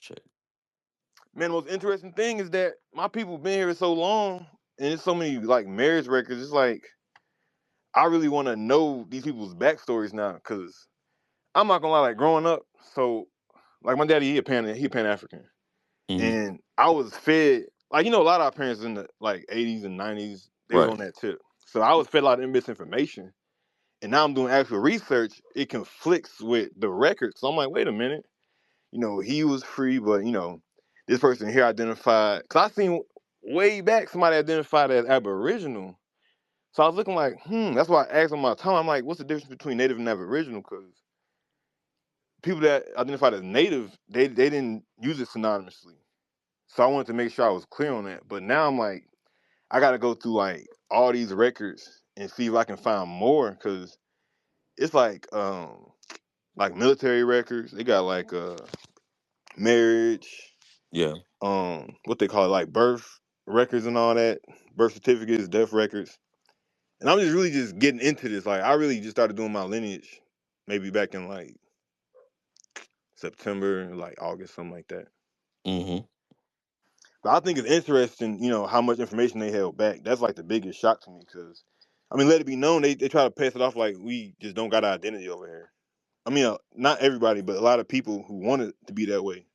check. Man, the most interesting thing is that my people been here so long, and there's so many like marriage records. It's like I really want to know these people's backstories now, because I'm not gonna lie, like growing up, so like my daddy, he a Pan African, Hmm. and I was fed like a lot of our parents in the like 80s and 90s, they was Right. on that tip. So I was fed a lot of misinformation, and now I'm doing actual research. It conflicts with the records, so I'm like, wait a minute, he was free, but this person here identified. Cause I seen way back somebody identified as Aboriginal. So I was looking like, That's why I asked on my time. I'm like, what's the difference between Native and Aboriginal? Because people that identified as Native, they didn't use it synonymously. So I wanted to make sure I was clear on that. But now I'm like, I got to go through like all these records and see if I can find more, because it's like military records. They got like marriage, Yeah. what they call it, like birth records and all that, birth certificates, death records. And I'm just really just getting into this. Like I really just started doing my lineage maybe back in like September, like August, something like that. Hmm. But I think it's interesting, how much information they held back. That's like the biggest shock to me, because I mean, let it be known they try to pass it off like we just don't got our identity over here. I mean, not everybody, but a lot of people who want it to be that way.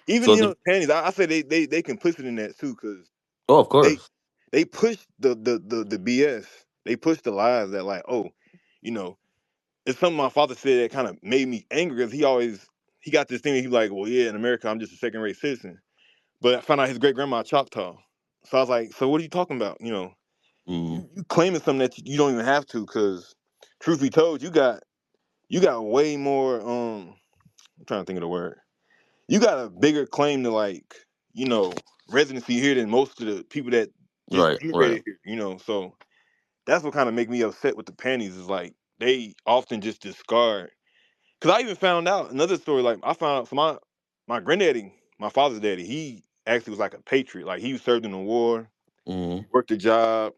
Even So the panties, I say they complicit in that too, because oh, of they course. they push the BS. They push the lies that like, oh, you know, it's something my father said that kind of made me angry, because he got this thing that he like, well, yeah, in America I'm just a second rate citizen. But I found out his great grandma Choctaw. So I was like, so what are you talking about? Mm. You claiming something that you don't even have to, because truth be told, you got way more I'm trying to think of the word. You got a bigger claim to like, you know, residency here than most of the people that just Right. Right. immigrated here. So that's what kind of make me upset with the panties, is like they often just discard. Because I even found out another story. Like I found out, so my granddaddy, my father's daddy, he actually was like a patriot. Like he served in the war, Mm. worked a job,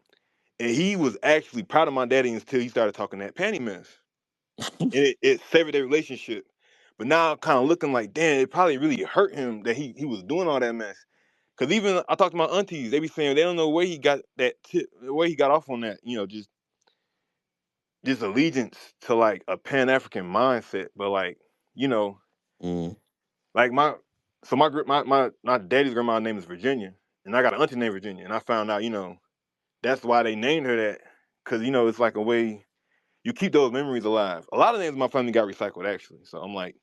and he was actually proud of my daddy until he started talking that panty mess, and it severed their relationship. But now I'm kind of looking like, damn, it probably really hurt him that he was doing all that mess. Cause even I talked to my aunties, they be saying they don't know where he got that tip, where he got off on that, just this allegiance to like a Pan African mindset. But like, you know, Mm. like my daddy's grandma's name is Virginia, and I got an auntie named Virginia, and I found out, that's why they named her that, cause it's like a way you keep those memories alive. A lot of names in my family got recycled actually, so I'm like,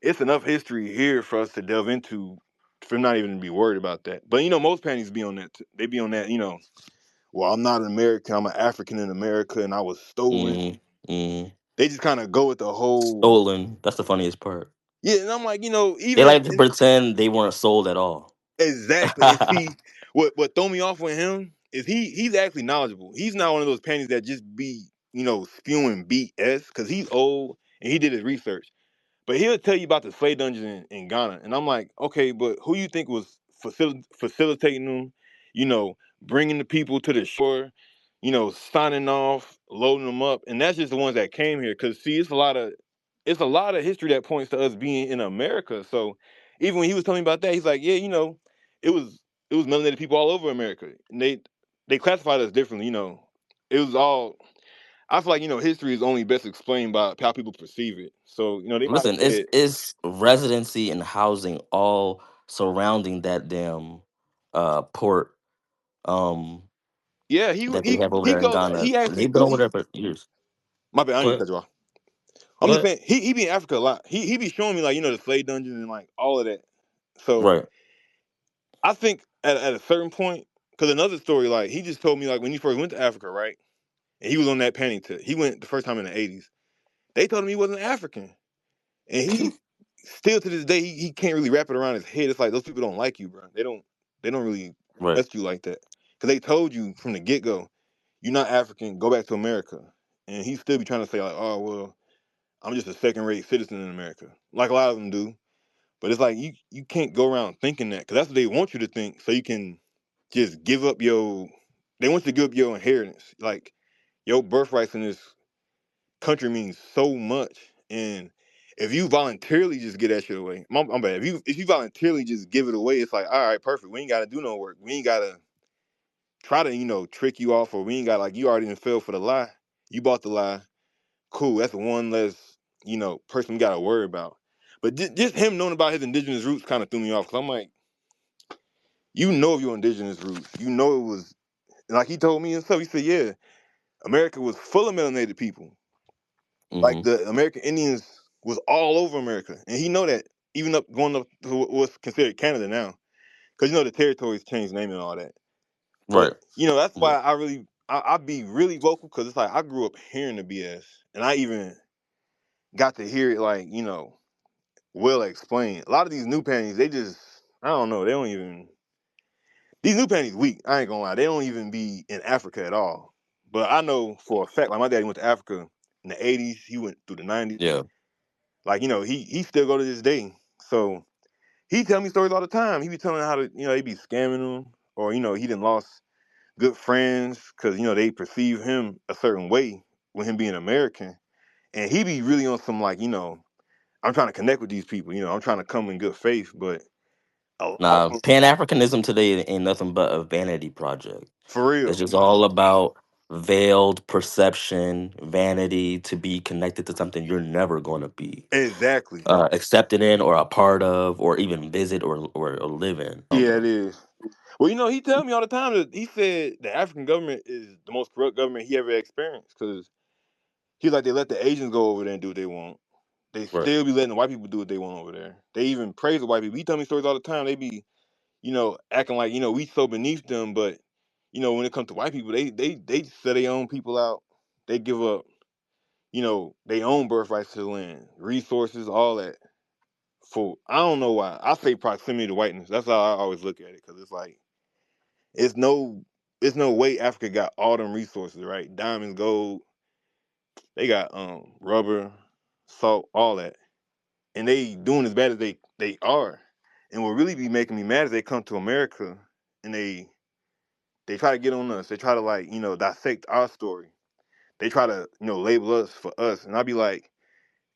it's enough history here for us to delve into for not even to be worried about that. But most panties be on that. They be on that. Well, I'm not an American. I'm an African in America, and I was stolen. Mm. Mm. They just kind of go with the whole. Stolen. That's the funniest part. Yeah, and I'm like, They even like to pretend they weren't sold at all. exactly. And see, what throw me off with him is he's actually knowledgeable. He's not one of those panties that just be spewing BS, because he's old and he did his research. But he'll tell you about the slave dungeon in Ghana, and I'm like, okay, but who you think was facilitating them? Bringing the people to the shore, signing off, loading them up, and that's just the ones that came here. Cause see, it's a lot of history that points to us being in America. So even when he was telling me about that, he's like, yeah, it was it was melanated people all over America, and they classified us differently. It was all. I feel like history is only best explained by how people perceive it. So they might have Listen, it's said, it's residency and housing all surrounding that damn port um yeah, he that they he have over he there in goes. Ghana. He And actually they've been go. over there for years. My bad, I didn't mean to But cut you off. I'm just but saying he be in Africa a lot. He be showing me like the slave dungeons and like all of that. So right. I think at a certain point, because another story, like he just told me like when he first went to Africa, right? And he was on that panning tip. He went the first time in the '80s. They told him he wasn't African, and he still to this day he can't really wrap it around his head. It's like those people don't like you, bro. They don't really Right. test you like that, because they told you from the get go, you're not African. Go back to America, and he still be trying to say like, oh well, I'm just a second rate citizen in America, like a lot of them do. But it's like you can't go around thinking that, because that's what they want you to think, so you can just give up your. They want you to give up your inheritance, like your birthrights in this country means so much, and If you voluntarily just get that shit away, my bad. If you voluntarily just give it away, it's like, all right, perfect. We ain't gotta do no work. We ain't gotta try to, trick you off, or we ain't got like you already done fell for the lie. You bought the lie. Cool. That's one less, person we gotta worry about. But just him knowing about his indigenous roots kind of threw me off. Cause I'm like, of your indigenous roots. It was like he told me and stuff. He said, yeah, America was full of melanated people. Like Mm-hmm. the American Indians was all over America, and he know that even up going up to what's considered Canada now, because the territories changed name and all that. But Right. that's Yeah. why I be really vocal, because it's like I grew up hearing the BS, and I even got to hear it like well explained. A lot of these new panties, they just I don't know, they don't even these new panties weak. I ain't gonna lie, they don't even be in Africa at all. But I know for a fact, like my daddy went to Africa in the '80s. He went through the '90s. Yeah. Like he still go to this day. So he tell me stories all the time. He be telling how to they be scamming him, or he done lost good friends because they perceive him a certain way with him being American, and he be really on some like I'm trying to connect with these people. I'm trying to come in good faith, but Nah, Pan Africanism today ain't nothing but a vanity project. for It's real, just all about veiled perception, vanity to be connected to something you're never going to be exactly. accepted in, or a part of, or even visit, or live in. Yeah, it is. Well, he tell me all the time that he said the African government is the most corrupt government he ever experienced, because he's like they let the Asians go over there and do what they want. They Right. still be letting the white people do what they want over there. They even praise the white people. He tell me stories all the time. They be, acting like, we so beneath them, but when it comes to white people, they sell their own people out. They give up, their own birthrights to the land, resources, all that. For I don't know why. I say proximity to whiteness. That's how I always look at it, because it's like it's no it's no way Africa got all them resources, right? Diamonds, gold, they got rubber, salt, all that. And they doing as bad as they are. And what really be making me mad is they come to America and they try to get on us. They try to like, dissect our story. They try to, label us for us. And I be like,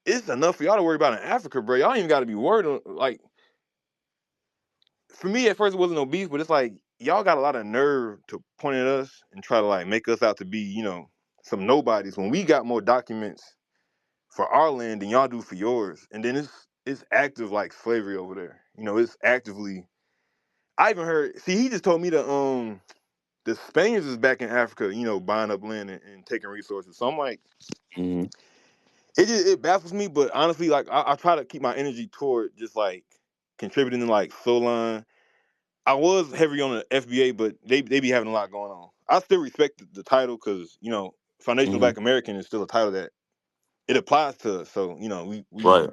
it's enough for y'all to worry about in Africa, bro. Y'all ain't even gotta be worried like for me at first it wasn't no beef, but it's like y'all got a lot of nerve to point at us and try to like make us out to be, some nobodies when we got more documents for our land than y'all do for yours. And then it's active like slavery over there. It's actively. I even heard. See, he just told me the Spaniards is back in Africa, buying up land and taking resources. So I'm like, Hmm. it baffles me. But honestly, like I try to keep my energy toward just like contributing to like Soulaan. I was heavy on the FBA, but they be having a lot going on. I still respect the title, because Foundational Hmm. Black American is still a title that it applies to us. So we Right.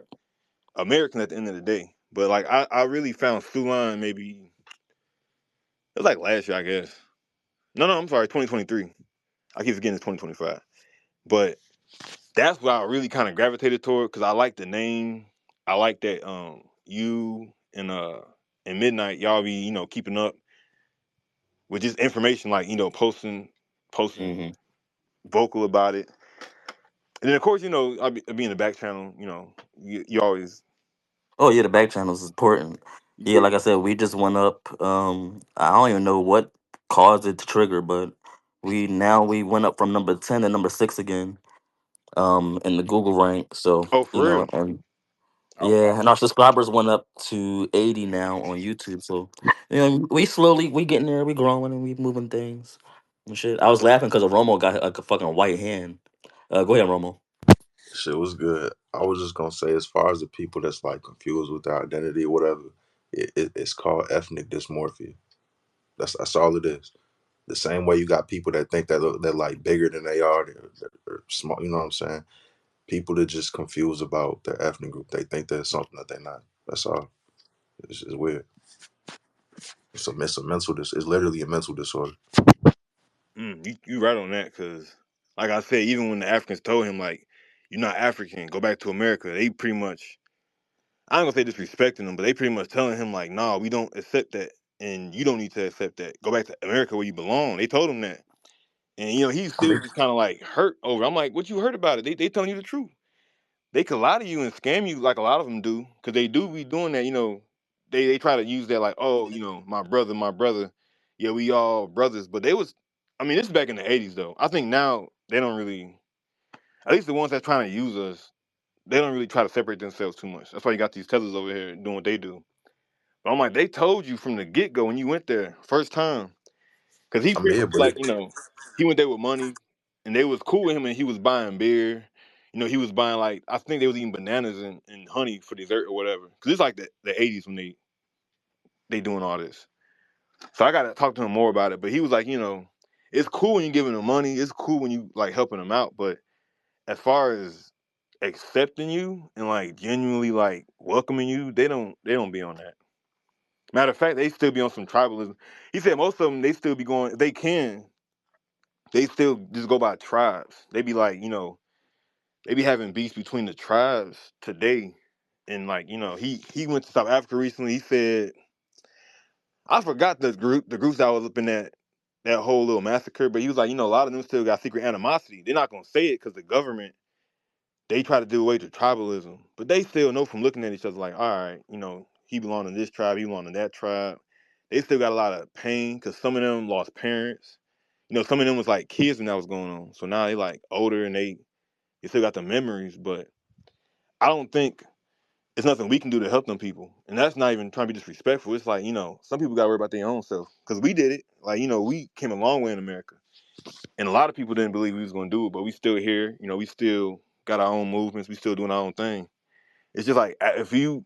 American at the end of the day. But like I really found Soulaan maybe it was like last year, I guess. No, I'm sorry, 2023. I keep forgetting it's 2025. But that's what I really kind of gravitated toward, because I like the name. I like that you and Midnight, y'all be, keeping up with just information, like, posting Hmm. vocal about it. And then of course, I be in the back channel, you always Oh yeah, the back channel is important. Yeah, like I said, we just went up. I don't even know what caused it to trigger, but we went up from number 10 to number 6 again. In the Google rank. So oh for real. and I, yeah, and our subscribers went up to 80 now on YouTube. So we slowly we getting there. We growing and we moving things and shit. I was laughing because Romo got like a fucking white hand. Go ahead, Romo. Shit was good. I was just gonna say, as far as the people that's like confused with their identity or whatever, it's called ethnic dysmorphia. That's all it is. The same way you got people that think that they're like bigger than they are, they're small. You know what I'm saying? People that just confused about their ethnic group. They think they're something that they're not. That's all. It's weird. It's a mental It's literally a mental disorder. you right on that, because like I said, even when the Africans told him like, you're not African, go back to America, they pretty much, I ain't gonna say disrespecting him, but they pretty much telling him like, nah, we don't accept that, and you don't need to accept that. Go back to America where you belong. They told him that, and he's I still mean, just kind of like hurt over. I'm like, what you heard about it? They telling you the truth. they could lie to you and scam you like a lot of them do, because they do be doing that. They try to use that like, oh, my brother, yeah, we all brothers. But they was, I mean, this is back in the '80s though. I think now they don't really, at least the ones that's trying to use us, they don't really try to separate themselves too much. That's why you got these Teslas over here doing what they do. But I'm like, they told you from the get go when you went there first time, because he I pretty mean, yeah, much but like, he went there with money, and they was cool with him, and he was buying beer. He was buying, like, I think they was eating bananas and honey for dessert or whatever. Because it's like the '80s when they doing all this. So I gotta talk to him more about it. But he was like, it's cool when you giving them money. It's cool when you like helping them out. But as far as accepting you and like genuinely like welcoming you, they don't be on that. Matter of fact, they still be on some tribalism. He said most of them, they still be going. If they can, they still just go by tribes. They be like, they be having beefs between the tribes today. And like, he went to South Africa recently. He said, I forgot the groups that was up in that whole little massacre, but he was like, a lot of them still got secret animosity. They're not gonna say it because the government, they try to do away to tribalism, but they still know from looking at each other like, all right, he belonged to this tribe, he belonged to that tribe. They still got a lot of pain because some of them lost parents. Some of them was like kids when that was going on. So now they like older and they still got the memories, but I don't think it's nothing we can do to help them people. And that's not even trying to be disrespectful. It's like, some people got to worry about their own self. Because we did it. Like, we came a long way in America. And a lot of people didn't believe we was going to do it, but we still here. We still got our own movements. We still doing our own thing. It's just like, if you,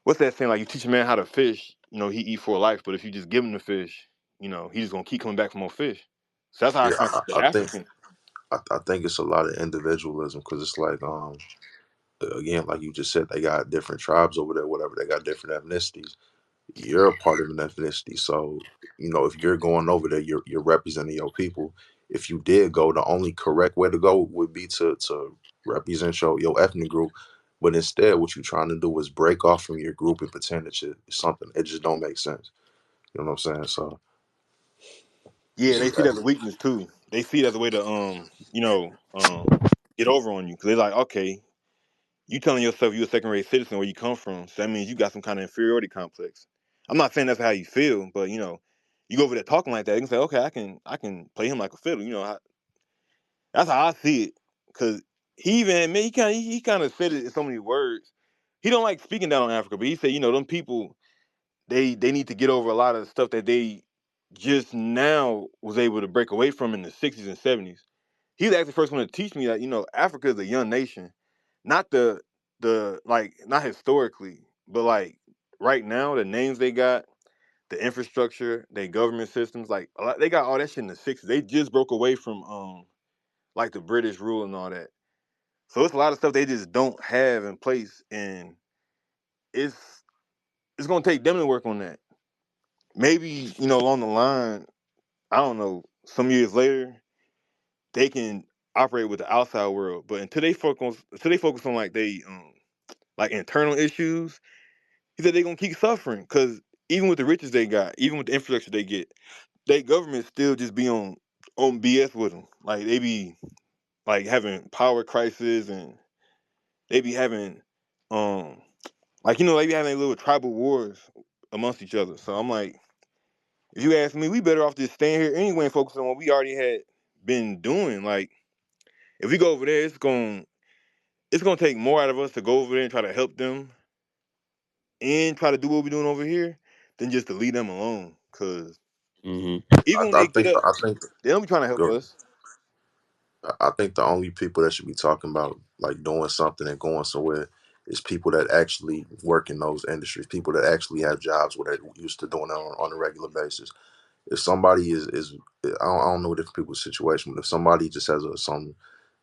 what's that saying? Like, you teach a man how to fish, he eat for life. But if you just give him the fish, he just going to keep coming back for more fish. So that's how I yeah, kind of see the I think African. I think it's a lot of individualism because it's like again, like you just said, they got different tribes over there, whatever. They got different ethnicities. You're a part of an ethnicity, so if you're going over there, you're representing your people. If you did go, the only correct way to go would be to represent your ethnic group. But instead, what you're trying to do is break off from your group and pretend that you're something. It just don't make sense. You know what I'm saying? So Yeah, it's they just see that as a weakness too. They see it as a way to get over on you. Because they're like, okay, you telling yourself you're a second rate citizen where you come from, so that means you got some kind of inferiority complex. I'm not saying that's how you feel, but you go over there talking like that, you can say, okay, I can play him like a fiddle. That's how I see it. Cause he even admit he kind of said it in so many words. He don't like speaking down on Africa, but he said, them people, they need to get over a lot of stuff that they just now was able to break away from in the '60s and '70s. He's actually the first one to teach me that Africa is a young nation, not the like, not historically, but like right now the names they got, the infrastructure, their government systems, like a lot, they got all that shit in the '60s. They just broke away from like the British rule and all that. So it's a lot of stuff they just don't have in place, and it's it's gonna take them to work on that. Maybe along the line, I don't know, some years later they can operate with the outside world. But until they focus on like they like internal issues, he said they're gonna keep suffering because even with the riches they got, even with the infrastructure they get, their government still just be on BS with them. Like they be like having power crisis, and they be having um like they be having little tribal wars amongst each other. So I'm like, if you ask me, we better off just staying here anyway and focus on what we already had been doing. Like if we go over there, it's gonna take more out of us to go over there and try to help them and try to do what we're doing over here than just to leave them alone. Cause Hmm. even when I they get think up, I think they don't be trying to help go. us. I think the only people that should be talking about like doing something and going somewhere is people that actually work in those industries, people that actually have jobs where they're used to doing it on a regular basis. If somebody is I don't know different people's situation, but if somebody just has some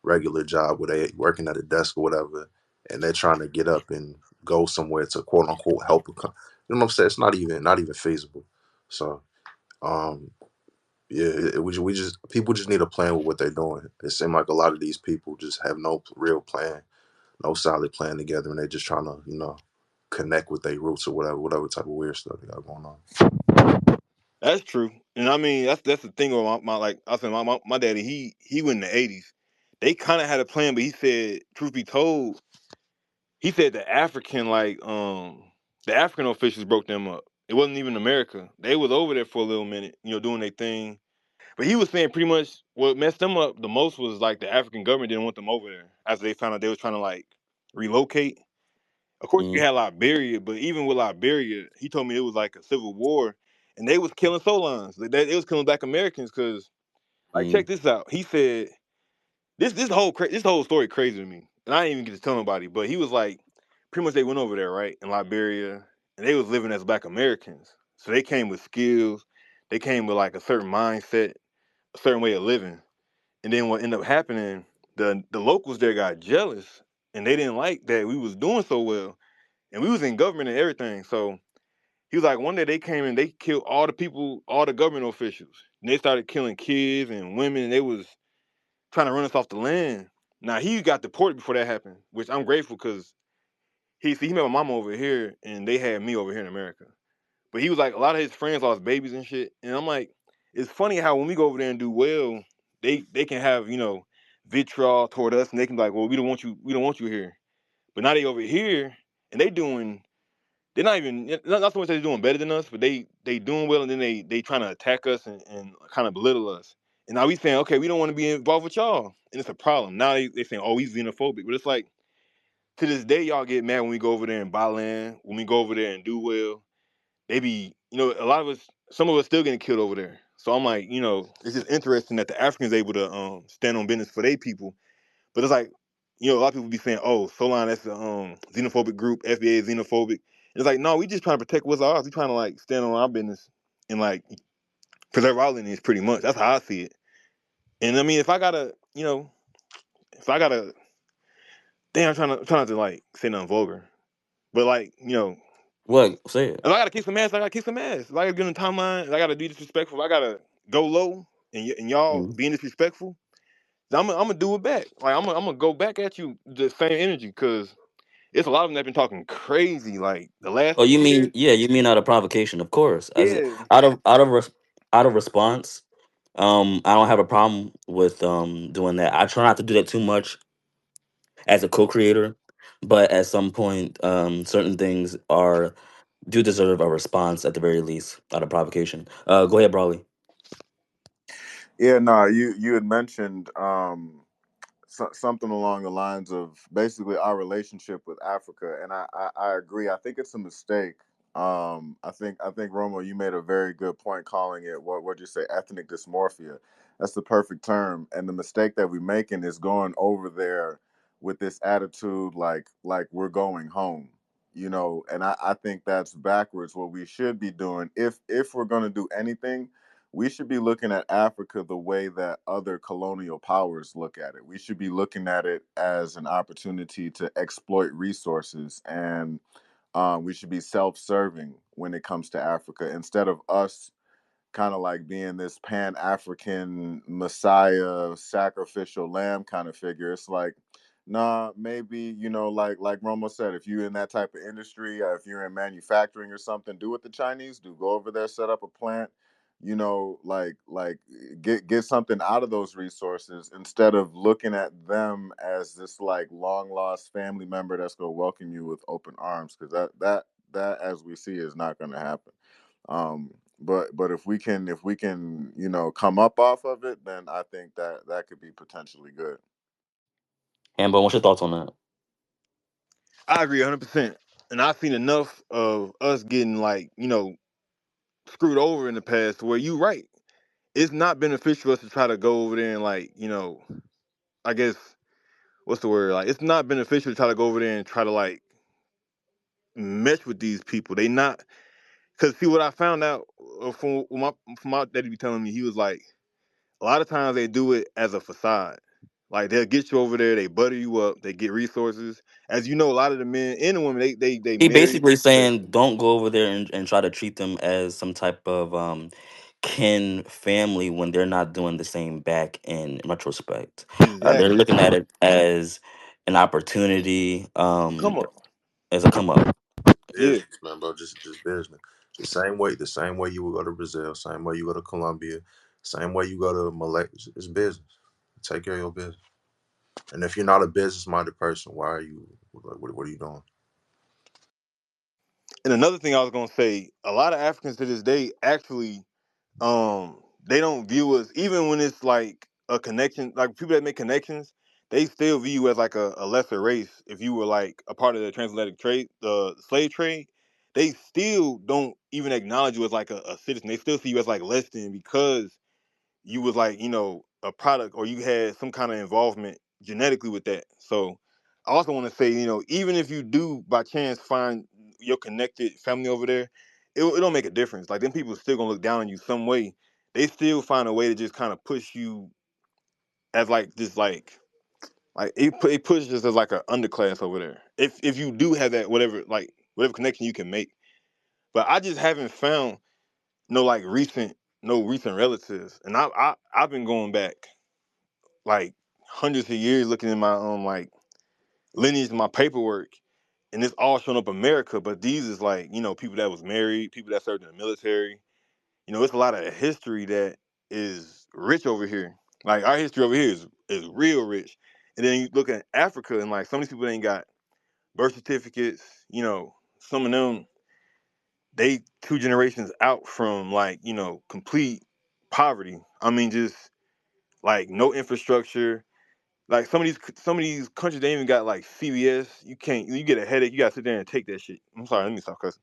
regular job where they working at a desk or whatever, and they're trying to get up and go somewhere to quote unquote help, you know what I'm saying? It's not even feasible. So um, yeah, we just people just need a plan with what they're doing. It seems like a lot of these people just have no real plan, no solid plan together, and they're just trying to connect with their roots or whatever type of weird stuff they got going on. That's true, and I mean that's the thing with my like I said, my daddy, he went in the '80s. they kind of had a plan, but he said, truth be told, he said the African officials broke them up. It wasn't even America. They was over there for a little minute, doing their thing. But he was saying pretty much what messed them up the most was like the African government didn't want them over there after they found out they was trying to like relocate. Of course, you Mm, had Liberia, but even with Liberia, he told me it was like a civil war, and they was killing Solons. They was killing Black Americans because, like, mm, check this out. He said this whole story crazy to me, and I didn't even get to tell nobody. But he was like, pretty much they went over there right in Liberia, and they was living as Black Americans. So they came with skills, they came with like a certain mindset, a certain way of living. And then what ended up happening, the locals there got jealous, and they didn't like that we was doing so well, and we was in government and everything. So he was like, one day they came and they killed all the people, all the government officials, and they started killing kids and women. And they was trying to run us off the land. Now he got deported before that happened, which I'm grateful because he met my mama over here and they had me over here in America. But he was like, a lot of his friends lost babies and shit, and I'm like, it's funny how when we go over there and do well, they can have vitriol toward us, and they can be like, well, we don't want you here. But now they over here and they're not even not so much that they're doing better than us, but they doing well, and then they trying to attack us and kind of belittle us. And now we saying, okay, we don't want to be involved with y'all, and it's a problem. Now they saying, oh, he's xenophobic, but it's like to this day y'all get mad when we go over there and buy land, when we go over there and do well. They be, a lot of us, some of us still getting killed over there. So I'm like, it's just interesting that the Africans able to stand on business for their people, but it's like, a lot of people be saying, "Oh, Soulaan, that's a xenophobic group. FBA is xenophobic." And it's like, no, we just trying to protect what's ours. We trying to like stand on our business and like preserve our lineage. Pretty much, that's how I see it. And I mean, if I gotta, damn, I'm trying not to like say nothing vulgar, but like, what? Say it. if I gotta kick some ass, I gotta kick some ass. If I gotta get in the timeline, if I gotta be disrespectful, if I gotta go low, and y'all Mm. being disrespectful, I'm gonna do it back. Like I'm gonna go back at you the same energy because it's a lot of them that been talking crazy like the last Oh, few you mean years. yeah? You mean out of provocation, of course. As Yeah, out of response. I don't have a problem with doing that. I try not to do that too much as a co-creator, but at some point, certain things are do deserve a response at the very least out of provocation. Go ahead, Brawley. Yeah, no, you had mentioned something along the lines of basically our relationship with Africa, and I agree. I think it's a mistake. I think Romo, you made a very good point calling it what'd you say, ethnic dysmorphia. That's the perfect term. And the mistake that we're making is going over there with this attitude like we're going home. And I think that's backwards. What we should be doing, if we're gonna do anything, we should be looking at Africa the way that other colonial powers look at it. We should be looking at it as an opportunity to exploit resources, and we should be self-serving when it comes to Africa instead of us kind of like being this pan-African messiah sacrificial lamb kind of figure. It's like, nah, maybe, like Romo said, if you're in that type of industry, if you're in manufacturing or something, do what the Chinese do. Go over there, set up a plant, like get something out of those resources instead of looking at them as this like long lost family member that's going to welcome you with open arms, because that as we see is not going to happen. But if we can come up off of it, then I think that could be potentially good. Amber, what's your thoughts on that? I agree 100%. And I've seen enough of us getting like screwed over in the past where you right. It's not beneficial us to try to go over there and like I guess what's the word, like it's not beneficial to try to go over there and try to like mesh with these people. They not, because see what I found out from my daddy be telling me, he was like, a lot of times they do it as a facade. Like they'll get you over there, they butter you up, they get resources. As you know, a lot of the men and the women, they He marry. basically They, saying don't go over there and try to treat them as some type of kin family when they're not doing the same back in retrospect. They're exactly. looking at it as an opportunity, Come up. as a come up. Yeah. Business, man, bro. Just business. The same way you would go to Brazil, same way you go to Colombia, same way you go to Malaysia. It's business. Take care of your business. And if you're not a business minded person, why are you? What are you doing? And another thing I was gonna say, a lot of Africans to this day actually they don't view us, even when it's like a connection, like people that make connections, they still view you as like a lesser race. If you were like a part of the transatlantic trade, the slave trade, they still don't even acknowledge you as like a citizen. They still see you as like less than, because you was like, a product, or you had some kind of involvement genetically with that. So I also want to say, even if you do by chance find your connected family over there, it don't make a difference. Like, them people still gonna look down on you some way. They still find a way to just kind of push you as like this, like it pushes us as like an underclass over there. If you do have that, whatever connection you can make. But I just haven't found no like recent relatives, and I've been going back like hundreds of years looking in my like lineage, my paperwork, and it's all showing up America. But these is like, people that was married, people that served in the military. It's a lot of history that is rich over here. Like, our history over here is real rich. And then you look at Africa, and like some of these people ain't got birth certificates. Some of them, they two generations out from like, complete poverty. I mean, just like no infrastructure. Like, some of these countries, they even got like CVS. You get a headache, you gotta sit there and take that shit. I'm sorry, let me stop cussing.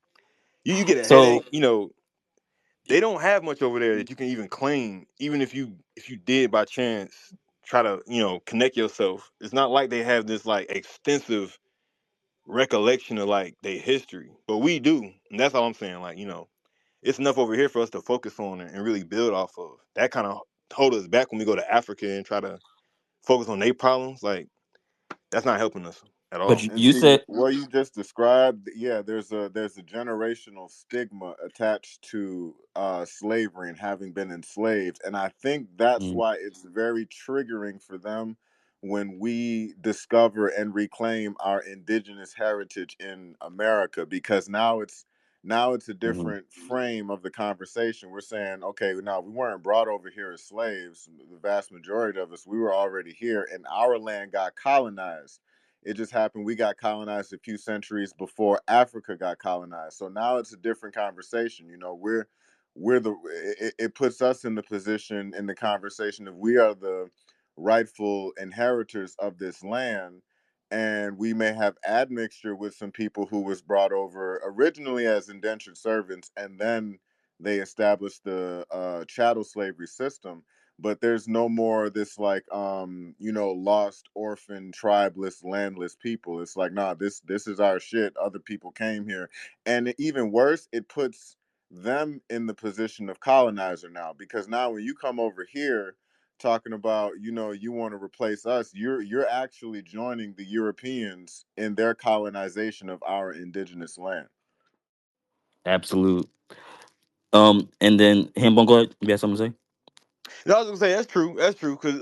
You get a headache, So they don't have much over there that you can even claim, even if you did by chance try to, connect yourself. It's not like they have this like extensive recollection of like their history. But we do. And that's all I'm saying. Like, it's enough over here for us to focus on and really build off of. That kind of hold us back when we go to Africa and try to focus on their problems. Like, that's not helping us at but all. And you see said what you just described. Yeah, there's a generational stigma attached to slavery and having been enslaved, and I think that's mm, why it's very triggering for them when we discover and reclaim our indigenous heritage in America, because now it's a mhm. different frame of the conversation. We're saying, okay, now we weren't brought over here as slaves. The vast majority of us, we were already here, and our land got colonized. It just happened we got colonized a few centuries before Africa got colonized. So now it's a different conversation. We're the it puts us in the position in the conversation of we are the rightful inheritors of this land, and we may have admixture with some people who was brought over originally as indentured servants, and then they established the chattel slavery system. But there's no more this like lost orphan tribeless landless people. It's like, nah, this is our shit. Other people came here. And even worse, it puts them in the position of colonizer now, because now when you come over here talking about, you want to replace us, you're actually joining the Europeans in their colonization of our indigenous land. Absolute. And then him, go ahead. You got something to say? I was gonna say that's true. That's true. Cause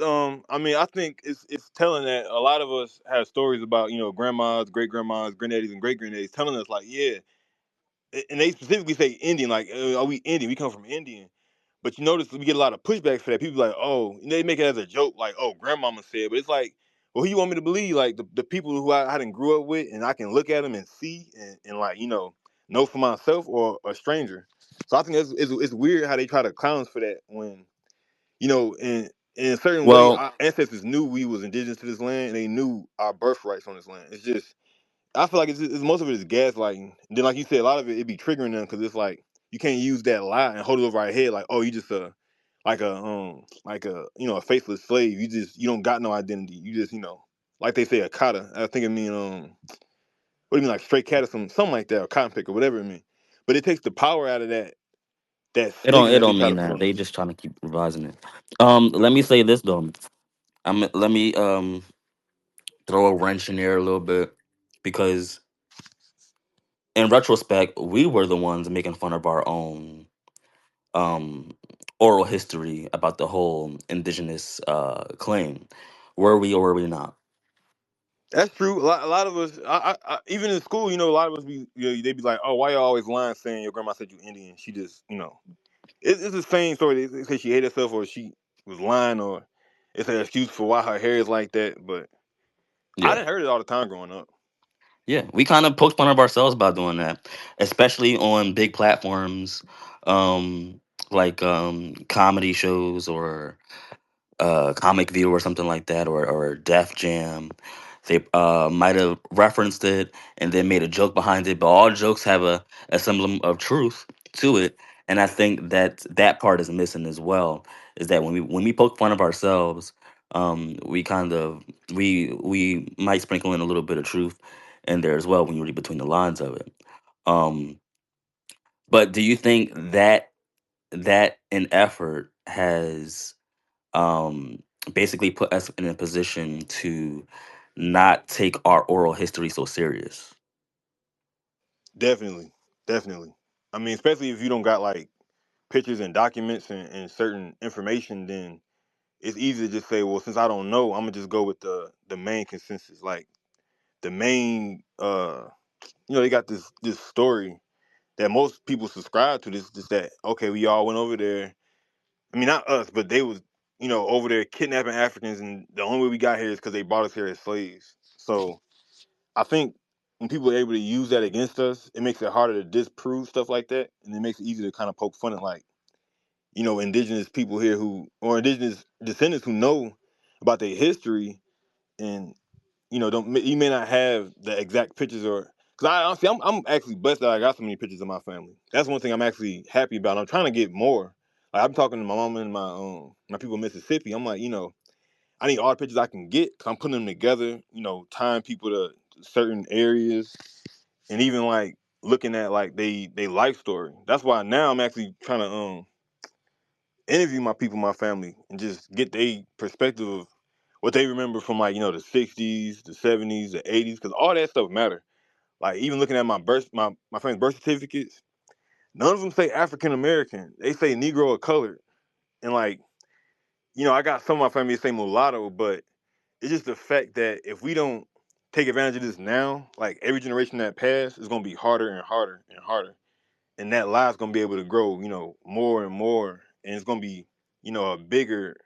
I mean, I think it's telling that a lot of us have stories about, grandmas, great grandmas, granddaddies, and great granddaddies telling us like, yeah, and they specifically say Indian, like, are we Indian? We come from Indian. But you notice we get a lot of pushback for that. People like, oh, they make it as a joke, like, oh, grandmama said. But it's like, well, who you want me to believe? Like, the people who I didn't grew up with, and I can look at them and see and like, know for myself, or a stranger. So I think it's weird how they try to clown us for that when, in a certain way, Well, our ancestors knew we was indigenous to this land, and they knew our birthrights on this land. It's just, I feel like it's most of it is gaslighting. And then, like you said, a lot of it be triggering them, because it's like you can't use that lie and hold it over our head like, oh, you just like a a faithless slave. You don't got no identity. You just, like they say, a kata. I think it mean what do you mean, like stray cat or something like that, or cotton picker, whatever it mean. But it takes the power out of that it don't stigma it that they don't try to mean put that. on They us. just trying to keep revising it. Let me say this though. Let me throw a wrench in there a little bit, because in retrospect, we were the ones making fun of our own um oral history about the whole indigenous claim. Were we or were we not? That's true. A lot of us, even in school, a lot of us be, they be like, "Oh, why you always lying, saying your grandma said you Indian?" She just, it's the same story. They say she hate herself, or she was lying, or it's an excuse for why her hair is like that. But I Yeah. didn't heard it all the time growing up. Yeah, we kind of poke fun of ourselves by doing that, especially on big platforms, um, like comedy shows or Comic View or something like that, or Def Jam. They might have referenced it and then made a joke behind it, but all jokes have a semblance of truth to it. And I think that that part is missing as well. Is that when we poke fun of ourselves, we kind of we might sprinkle in a little bit of truth in there as well when you read between the lines of it. Um, but do you think that an effort has um, basically put us in a position to not take our oral history so serious? Definitely, definitely. I mean, especially if you don't got like pictures and documents and certain information, then it's easy to just say, well, since I don't know, I'm gonna just go with the main consensus, like the main. They got this story that most people subscribe to. This that okay, we all went over there. I mean, not us, but they was over there kidnapping Africans, and the only way we got here is because they brought us here as slaves. So I think when people are able to use that against us, it makes it harder to disprove stuff like that, and it makes it easier to kind of poke fun at like indigenous people here who or indigenous descendants who know about their history and don't you may not have the exact pictures or because I honestly I'm actually blessed that I got so many pictures of my family. That's one thing I'm actually happy about. I'm trying to get more. Like I'm talking to my mom and my people in Mississippi. I'm like, I need all the pictures I can get. 'Cause I'm putting them together. Tying people to certain areas and even like looking at like they life story. That's why now I'm actually trying to interview my people, my family, and just get their perspective of what they remember from like the '60s, the '70s, the '80s, because all that stuff matter. Like even looking at my friend's birth certificates, none of them say African American. They say Negro or colored, and like I got some of my family that say mulatto, but it's just the fact that if we don't take advantage of this now, like every generation that passed is gonna be harder and harder and harder, and that lie's gonna be able to grow, more and more, and it's gonna be, a bigger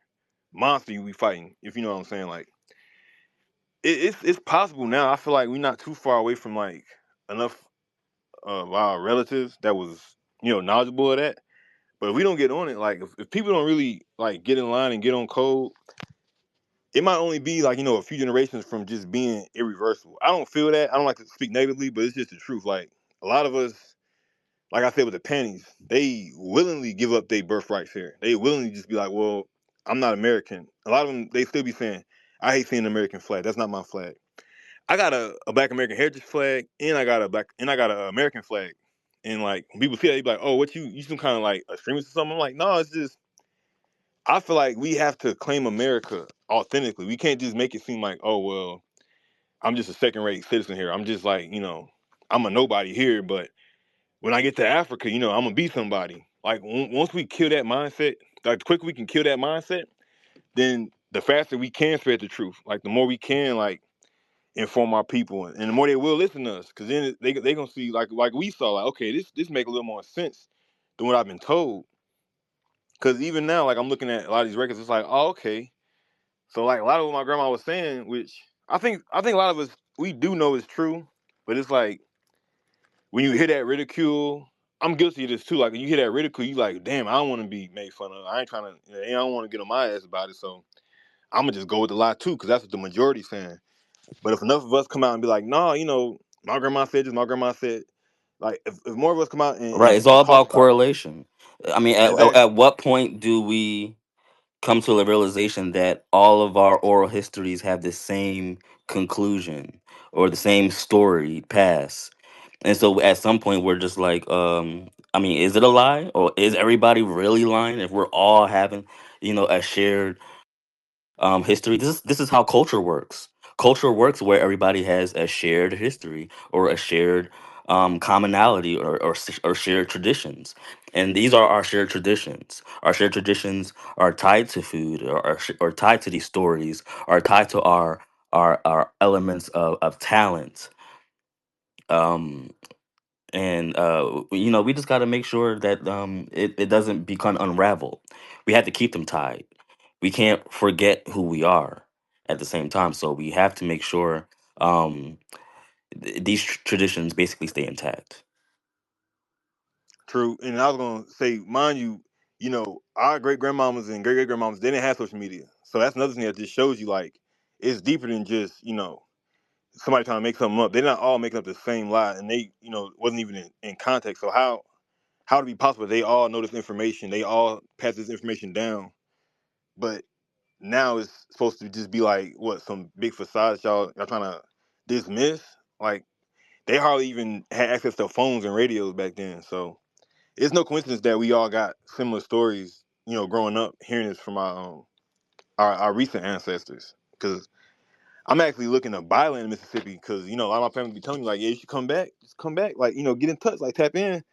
monster you be fighting, if you know what I'm saying. Like it's possible now. I feel like we're not too far away from like enough of our relatives that was knowledgeable of that. But if we don't get on it, like if people don't really like get in line and get on code, it might only be like a few generations from just being irreversible. I don't feel that. I don't like to speak negatively, but it's just the truth. Like a lot of us, like I said with the panties, they willingly give up their birthrights here. They willingly just be like, well, I'm not American. A lot of them, they still be saying, I hate seeing an American flag. That's not my flag. I got a Black American Heritage flag, and I got a American flag. And like when people see that, they be like, "Oh, what you some kind of like extremist or something?" I'm like, "No, it's just I feel like we have to claim America authentically. We can't just make it seem like, oh well, I'm just a second-rate citizen here. I'm just like I'm a nobody here, but when I get to Africa, I'm gonna be somebody." Like once we kill that mindset, like the quicker we can kill that mindset, then the faster we can spread the truth. Like the more we can like inform our people, and the more they will listen to us, because then they gonna see like we saw like okay, this make a little more sense than what I've been told. Because even now, like I'm looking at a lot of these records, it's like oh okay, so like a lot of what my grandma was saying, which I think a lot of us we do know is true, but it's like when you hear that ridicule. I'm guilty of this too. Like when you hear that ridicule, you like, damn, I don't want to be made fun of. I ain't trying to. I don't want to get on my ass about it. So I'm gonna just go with the lie too, because that's what the majority's saying. But if enough of us come out and be like, no, my grandma said this, my grandma said, like, if more of us come out and, Right. and, It's all and talk about about it, correlation. I mean, exactly. at what point do we come to the realization that all of our oral histories have the same conclusion or the same story pass? And so at some point we're just like, I mean, is it a lie or is everybody really lying if we're all having, a shared history? This is how culture works. Culture works where everybody has a shared history or a shared commonality or shared traditions, and these are our shared traditions. Our shared traditions are tied to food or tied to these stories, are tied to our elements of talent. Um, and we just got to make sure that it doesn't become unraveled. We have to keep them tied. We can't forget who we are. at the same time. So we have to make sure um, these traditions basically stay intact. True. And I was gonna say, mind you, our great grandmamas and great great grandmamas, they didn't have social media. So that's another thing that just shows you like it's deeper than just, somebody trying to make something up. They're not all making up the same lie and they, wasn't even in context. So how to be possible they all know this information, they all pass this information down, but now it's supposed to just be like what, some big facade y'all trying to dismiss? Like they hardly even had access to phones and radios back then. So it's no coincidence that we all got similar stories, growing up, hearing this from our recent ancestors. Because I'm actually looking to buy land in Mississippi because, a lot of my family be telling me, like, yeah, you should come back. Just come back. Like, get in touch, like, tap in.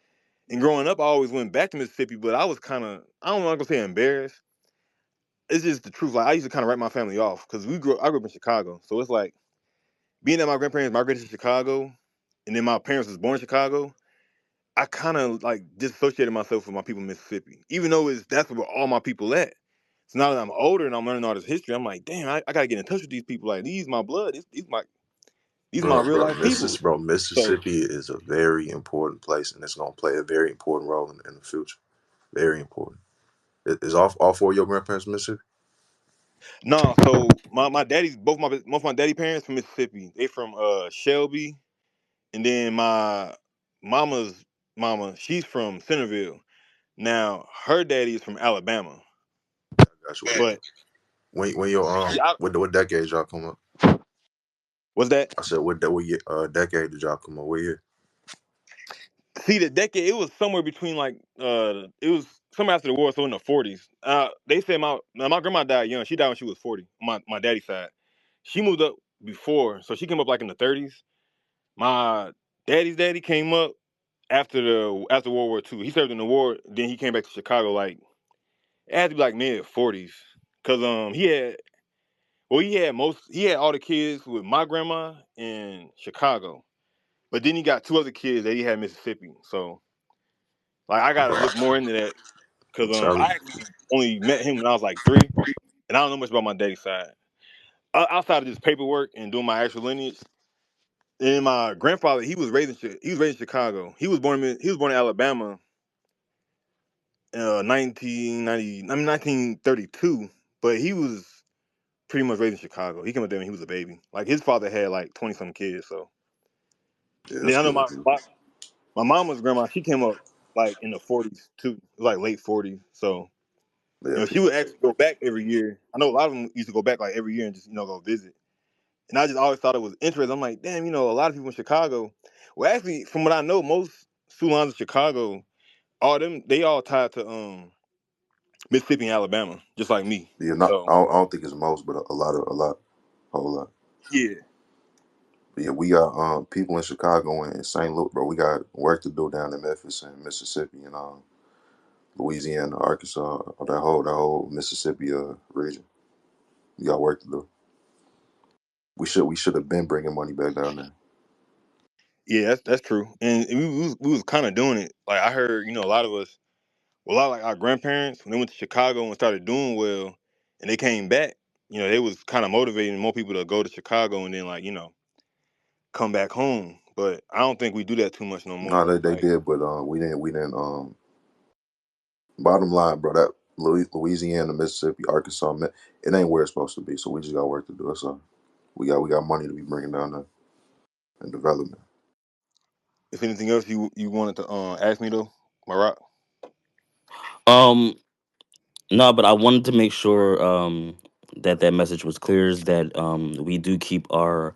And growing up, I always went back to Mississippi, but I was kind of, I don't know, I'm going to say embarrassed. It's just the truth. Like, I used to kind of write my family off because I grew up in Chicago. So it's like being that my grandparents migrated to Chicago and then my parents was born in Chicago, I kind of like disassociated myself with my people in Mississippi, even though that's where all my people at. So now that I'm older and I'm learning all this history, I'm like, damn, I gotta get in touch with these people. Like these my blood. These my Bro, real bro, life people. So Mississippi is a very important place, and it's gonna play a very important role in the future. Very important. Is all four of your grandparents from Mississippi? no, so my daddy's both my daddy parents from Mississippi. They from Shelby, and then my mama's mama, she's from Centerville. Now her daddy is from Alabama, Got you. but When your yeah, what decade y'all come up? what's that? I said decade did y'all come up? What year? See, the decade, it was somewhere between like it was somewhere after the war, so in the 40s. They said my grandma died young. She died when she was 40. My daddy's side. She moved up before, so she came up like in the 30s. My daddy's daddy came up after World War II. He served in the war, then he came back to Chicago like it had to be like mid 40s. Cause he had all the kids with my grandma in Chicago. But then he got two other kids that he had in Mississippi. So like I gotta Bro, look more into that because I'm telling I you. actually only met him when I was like 3, and I don't know much about my daddy's side outside of just paperwork and doing my actual lineage. And my grandfather, he was raised in Chicago. He was born in Alabama, 1990, I mean 1932, but he was pretty much raised in Chicago. He came up there when he was a baby. Like his father had like 20 some kids. So Yeah, and then that's I know good. my mama's grandma, she came up like in the 40s too, like late 40s. So Yeah, she would actually go back every year. I know a lot of them used to go back like every year and just go visit. And I just always thought it was interesting. I'm like, damn, a lot of people in Chicago. Well, actually, from what I know, most Soulans in Chicago, all them they all tied to Mississippi and Alabama, just like me. yeah. Not, So I don't think it's most, but a lot, whole lot. yeah, But yeah, we got people in Chicago and St. Louis, bro. We got work to do down in Memphis and Mississippi and Louisiana, Arkansas, or that whole Mississippi region. We got work to do. We should have been bringing money back down there. yeah, that's true. And we was kind of doing it. Like I heard, a lot of us, well, a lot of like our grandparents when they went to Chicago and started doing well, and they came back. They was kind of motivating more people to go to Chicago and then like come back home. But I don't think we do that too much no No, more. they Like, did, but we didn't. Bottom line, bro, that Louisiana, Mississippi, Arkansas, it ain't where it's supposed to be. So we just got work to do. That's all. We got money to be bringing down there and development. if anything else you wanted to ask me though, Marat? Um, no, but I wanted to make sure that that message was clear, is that we do keep our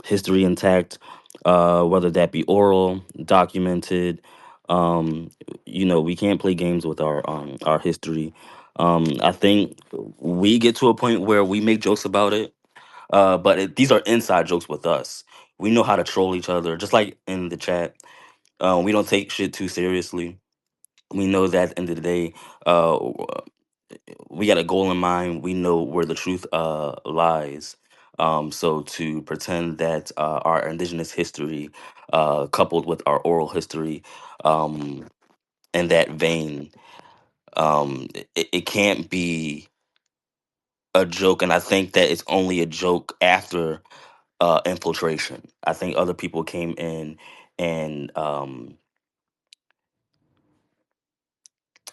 history intact, whether that be oral, documented. Um, we can't play games with our history. I think we get to a point where we make jokes about it, but these are inside jokes with us. We know how to troll each other, just like in the chat. We don't take shit too seriously. We know that at the end of the day, we got a goal in mind. We know where the truth lies. So to pretend that our indigenous history, coupled with our oral history, um, in that vein, it can't be. a joke, and I think that it's only a joke after infiltration. I think other people came in and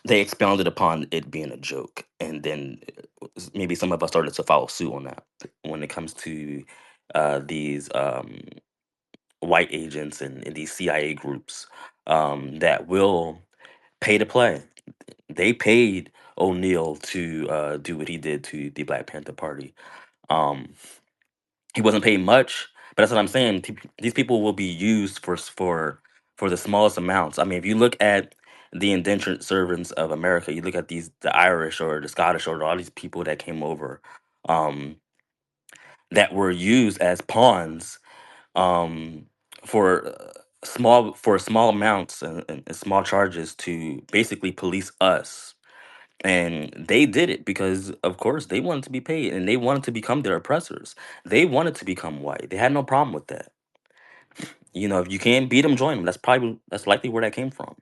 they expounded upon it being a joke, and then maybe some of us started to follow suit on that when it comes to these white agents and these CIA groups that will pay to play. They paid O'Neill to do what he did to the Black Panther Party. Um, he wasn't paid much, but that's what I'm saying. These people will be used for the smallest amounts. I mean, if you look at the indentured servants of America, you look at the Irish or the Scottish or all these people that came over, um, that were used as pawns, um, for small amounts and small charges to basically police us. And they did it because, of course, they wanted to be paid and they wanted to become their oppressors. They wanted to become white. They had no problem with that. If you can't beat them, join them. That's likely where that came from.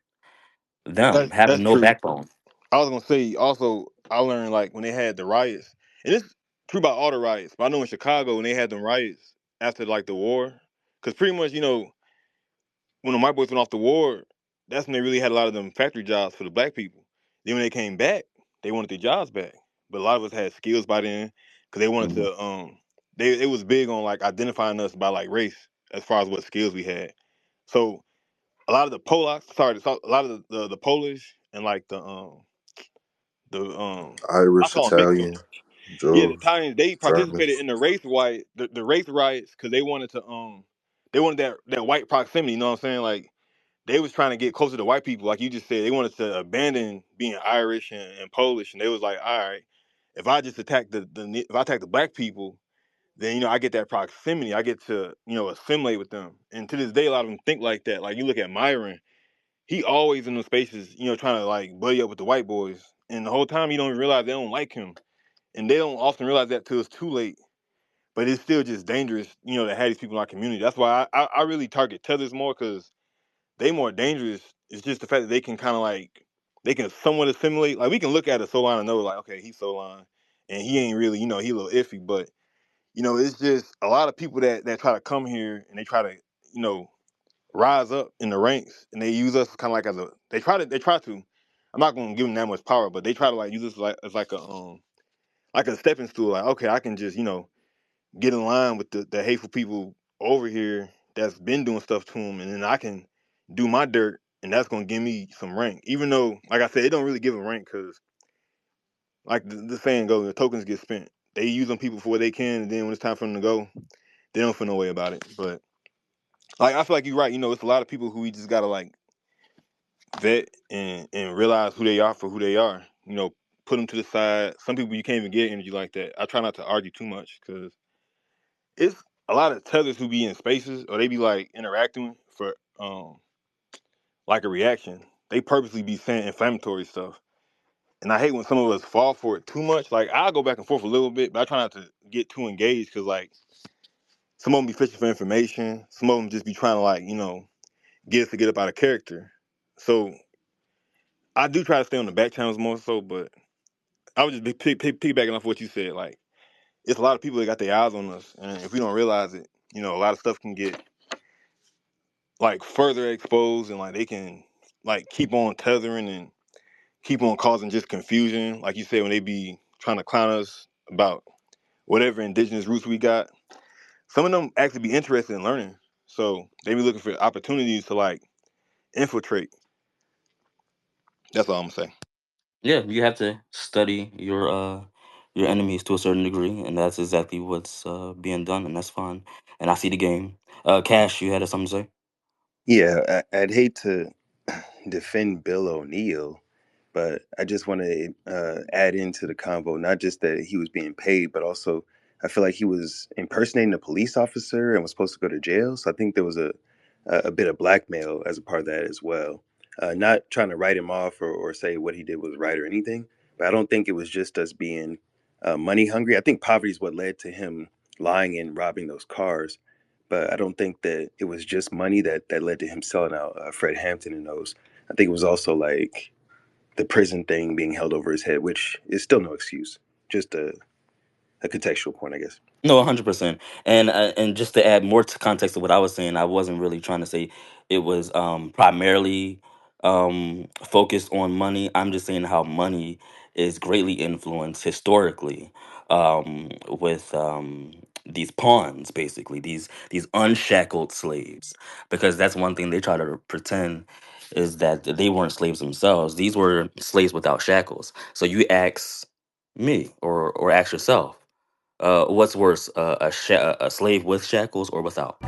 Them That's having no true. backbone. I was gonna say also, I learned like when they had the riots, and it's true about all the riots, but I know in Chicago when they had them riots after like the war, because pretty much when the white boys went off the war, that's when they really had a lot of them factory jobs for the black people. Then when they came back, they wanted their jobs back, but a lot of us had skills by then because they wanted Mhm. to they it was big on like identifying us by like race as far as what skills we had. So a lot of the Polacks, sorry, a lot of the Polish and like the I Irish, call them Mexicans. Italian, Yeah, the Jews, Italians they participated Germans. in the race riots because they wanted that white proximity. You know what I'm saying? Like they was trying to get closer to white people, like you just said. They wanted to abandon being Irish and Polish, and they was like, all right, if I just attack if I attack the black people, then I get that proximity. I get to assimilate with them. And to this day, a lot of them think like that. Like you look at Myron, he always in those spaces, trying to like buddy up with the white boys, and the whole time you don't even realize they don't like him, and they don't often realize that till it's too late. But it's still just dangerous, to have these people in our community. That's why I really target tethers more because they more dangerous. It's just the fact that they can kind of like they can somewhat assimilate. Like we can look at a Soulaan and know like, okay, he's Soulaan, and he ain't really, he a little iffy. But it's just a lot of people that try to come here and they try to, you know, rise up in the ranks, and they use us kind of like as a. They try to. I'm not gonna give them that much power, but they try to like use us like as like a stepping stool. Like, okay, I can just get in line with the hateful people over here that's been doing stuff to them, and then I can do my dirt, and that's gonna give me some rank. Even though, like I said, it don't really give a rank because, like the saying goes, the tokens get spent. They use them people for what they can, and then when it's time for them to go, they don't feel no way about it. But like I feel like you're right. It's a lot of people who we just gotta like vet and realize who they are for who they are. Put them to the side. Some people you can't even get energy like that. I try not to argue too much because it's a lot of tethers who be in spaces or they be like interacting for like a reaction. They purposely be saying inflammatory stuff. And I hate when some of us fall for it too much. Like I'll go back and forth a little bit, but I try not to get too engaged because like some of them be fishing for information. Some of them just be trying to like, get us to get up out of character. So I do try to stay on the back channels more so, but I was just be piggybacking off what you said. Like it's a lot of people that got their eyes on us, and if we don't realize it, a lot of stuff can get like further exposed, and like they can like keep on tethering and keep on causing just confusion. Like you said, when they be trying to clown us about whatever indigenous roots we got, some of them actually be interested in learning. So they be looking for opportunities to like infiltrate. That's all I'm gonna say. Yeah, you have to study your enemies to a certain degree, and that's exactly what's being done, and that's fine. And I see the game. Cash, you had something to say? Yeah, I'd hate to defend Bill O'Neill, but I just want to add into the convo not just that he was being paid, but also I feel like he was impersonating a police officer and was supposed to go to jail. So I think there was a bit of blackmail as a part of that as well. Not trying to write him off or say what he did was right or anything, but I don't think it was just us being money hungry. I think poverty is what led to him lying and robbing those cars. But I don't think that it was just money that led to him selling out Fred Hampton and those. I think it was also like the prison thing being held over his head, which is still no excuse. Just a contextual point, I guess. No, 100%. And just to add more to context of what I was saying, I wasn't really trying to say it was primarily focused on money. I'm just saying how money is greatly influenced historically with these pawns, basically these unshackled slaves, because that's one thing they try to pretend is that they weren't slaves themselves. These were slaves without shackles. So you ask me or ask yourself, what's worse, a slave with shackles or without?